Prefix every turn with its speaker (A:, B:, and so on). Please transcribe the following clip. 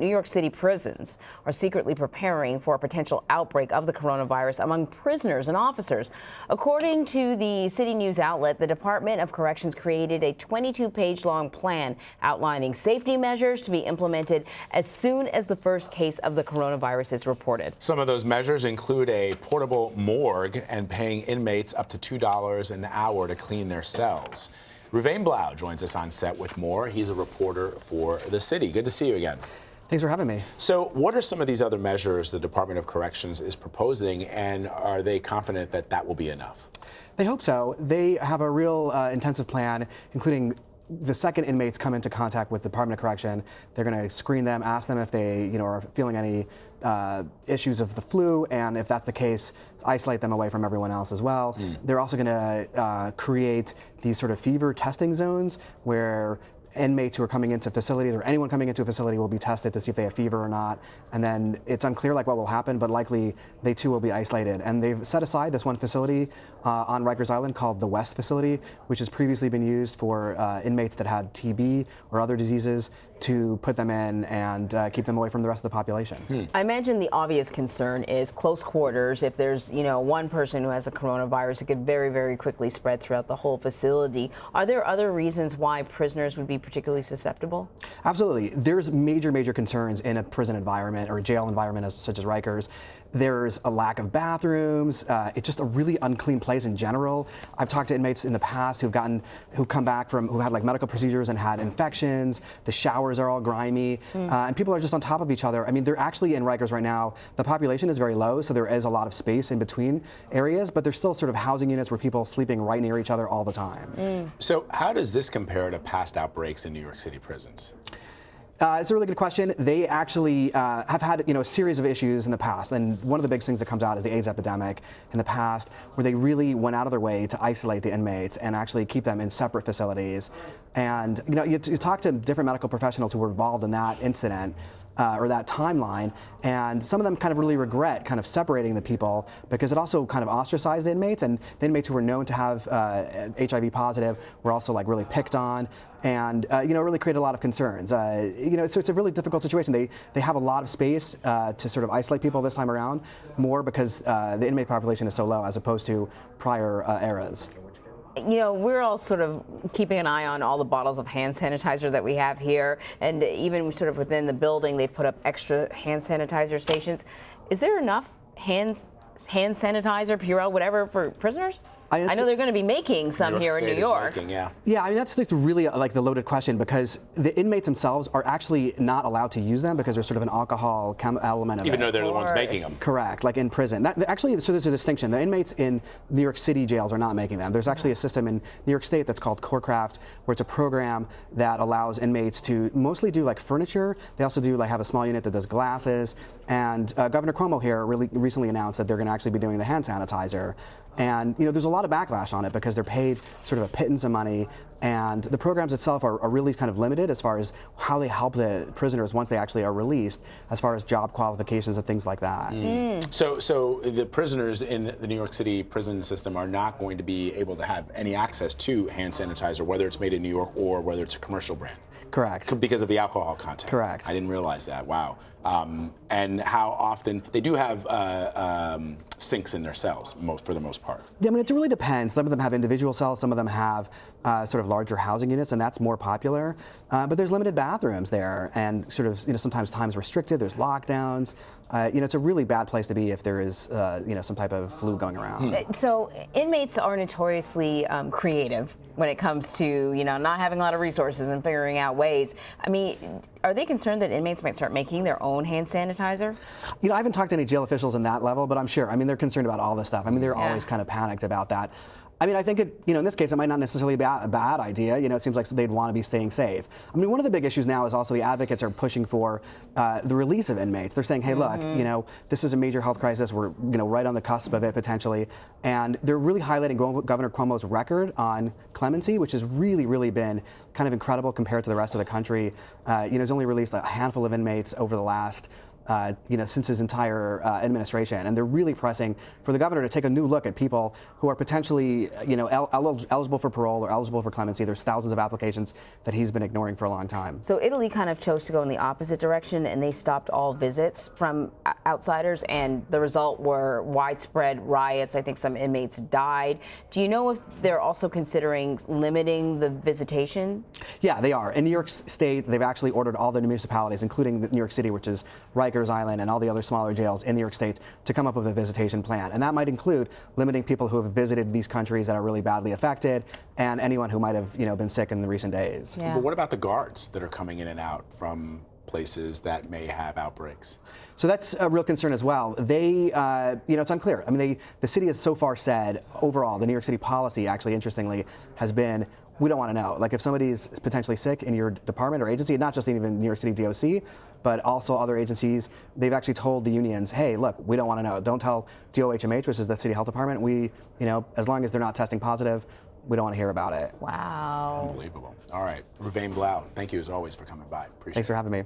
A: New York City prisons are secretly preparing for a potential outbreak of the coronavirus among prisoners and officers. According to the City News outlet, the Department of Corrections created a 22-page-long plan outlining safety measures to be implemented as soon as the first case of the coronavirus is reported.
B: Some of those measures include a portable morgue and paying inmates up to $2 an hour to clean their cells. Reuven Blau joins us on set with more. He's a reporter for the City. Good to see you again.
C: Thanks for having me.
B: So what are some of these other measures the Department of Corrections is proposing, and are they confident that that will be enough?
C: They hope so. They have a real intensive plan, including the second inmates come into contact with the Department of Correction. They're going to screen them, ask them if they are feeling any issues of the flu, and if that's the case, isolate them away from everyone else as well. They're also going to create these sort of fever testing zones where inmates who are coming into facilities, or anyone coming into a facility, will be tested to see if they have fever or not. And then it's unclear what will happen, but likely they too will be isolated. And they've set aside this one facility on Rikers Island called the West Facility, which has previously been used for inmates that had TB or other diseases, to put them in and keep them away from the rest of the population.
A: I imagine the obvious concern is close quarters. If there's, one person who has the coronavirus, it could very, very quickly spread throughout the whole facility. Are there other reasons why prisoners would be particularly susceptible?
C: Absolutely. There's major concerns in a prison environment or a jail environment such as Rikers. There's a lack of bathrooms. It's just a really unclean place in general. I've talked to inmates in the past who come back who had like medical procedures and had infections. The showers are all grimy, and people are just on top of each other. I mean, they're actually in Rikers right now. The population is very low, so there is a lot of space in between areas, but there's still sort of housing units where people are sleeping right near each other all the time.
B: So how does this compare to past outbreaks in New York City prisons?
C: It's a really good question. They actually have had a series of issues in the past, and one of the big things that comes out is the AIDS epidemic in the past, where they really went out of their way to isolate the inmates and actually keep them in separate facilities. And you talk to different medical professionals who were involved in that incident, or that timeline, and some of them kind of really regret kind of separating the people, because it also kind of ostracized the inmates, and the inmates who were known to have HIV positive were also like really picked on, and really created a lot of concerns. So it's a really difficult situation. They have a lot of space to sort of isolate people this time around, more because the inmate population is so low as opposed to prior eras.
A: We're all sort of keeping an eye on all the bottles of hand sanitizer that we have here, and even sort of within the building, they've put up extra hand sanitizer stations. Is there enough hand sanitizer, Purell, whatever, for prisoners? I know they're going to be making some here in New York.
C: Yeah, I mean, that's really like the loaded question, because the inmates themselves are actually not allowed to use them because there's sort of an alcohol element of it.
B: Even though they're the ones making them.
C: Correct, like in prison. Actually, so there's a distinction. The inmates in New York City jails are not making them. There's actually a system in New York State that's called CoreCraft, where it's a program that allows inmates to mostly do like furniture. They also do have a small unit that does glasses. And Governor Cuomo here really recently announced that they're going to actually be doing the hand sanitizer. And there's a lot of backlash on it because they're paid sort of a pittance of money, and the programs itself are really kind of limited as far as how they help the prisoners once they actually are released, as far as job qualifications and things like that.
B: So the prisoners in the New York City prison system are not going to be able to have any access to hand sanitizer, whether it's made in New York or whether it's a commercial brand?
C: Correct.
B: Because of the alcohol content?
C: Correct.
B: I didn't realize that. Wow. And how often they do have sinks in their cells for the most part?
C: Yeah, I mean, it really depends. Some of them have individual cells, some of them have sort of larger housing units, and that's more popular. But there's limited bathrooms there, and sort of sometimes time's restricted. There's lockdowns. It's a really bad place to be if there is some type of flu going around.
A: So inmates are notoriously creative when it comes to not having a lot of resources and figuring out ways. I mean, are they concerned that inmates might start making their own hand sanitizer?
C: I haven't talked to any jail officials in that level, but I'm sure. I mean, they're concerned about all this stuff. I mean, they're always kind of panicked about that. I mean, I think in this case, it might not necessarily be a bad idea. It seems like they'd want to be staying safe. I mean, one of the big issues now is also the advocates are pushing for the release of inmates. They're saying, hey, look, this is a major health crisis. We're, right on the cusp of it potentially. And they're really highlighting Governor Cuomo's record on clemency, which has really been kind of incredible compared to the rest of the country. He's only released a handful of inmates over the last since his entire administration, and they're really pressing for the governor to take a new look at people who are potentially, eligible for parole or eligible for clemency. There's thousands of applications that he's been ignoring for a long time.
A: So Italy kind of chose to go in the opposite direction, and they stopped all visits from outsiders, and the result were widespread riots. I think some inmates died. Do you know if they're also considering limiting the visitation?
C: Yeah, they are. In New York State, they've actually ordered all the municipalities, including New York City, which is Rikers Island, and all the other smaller jails in New York State, to come up with a visitation plan. And that might include limiting people who have visited these countries that are really badly affected, and anyone who might have, been sick in the recent days.
A: Yeah.
B: But what about the guards that are coming in and out from places that may have outbreaks?
C: So that's a real concern as well. They, it's unclear. I mean, the city has so far said, overall, the New York City policy, actually, interestingly, has been, we don't want to know. Like, if somebody's potentially sick in your department or agency, not just even New York City DOC, but also other agencies, they've actually told the unions, hey, look, we don't want to know. Don't tell DOHMH, which is the city health department. We, as long as they're not testing positive, we don't want to hear about it.
A: Wow.
B: Unbelievable. All right, Reuven Blau, thank you as always for coming by. Appreciate it.
C: Thanks for having me.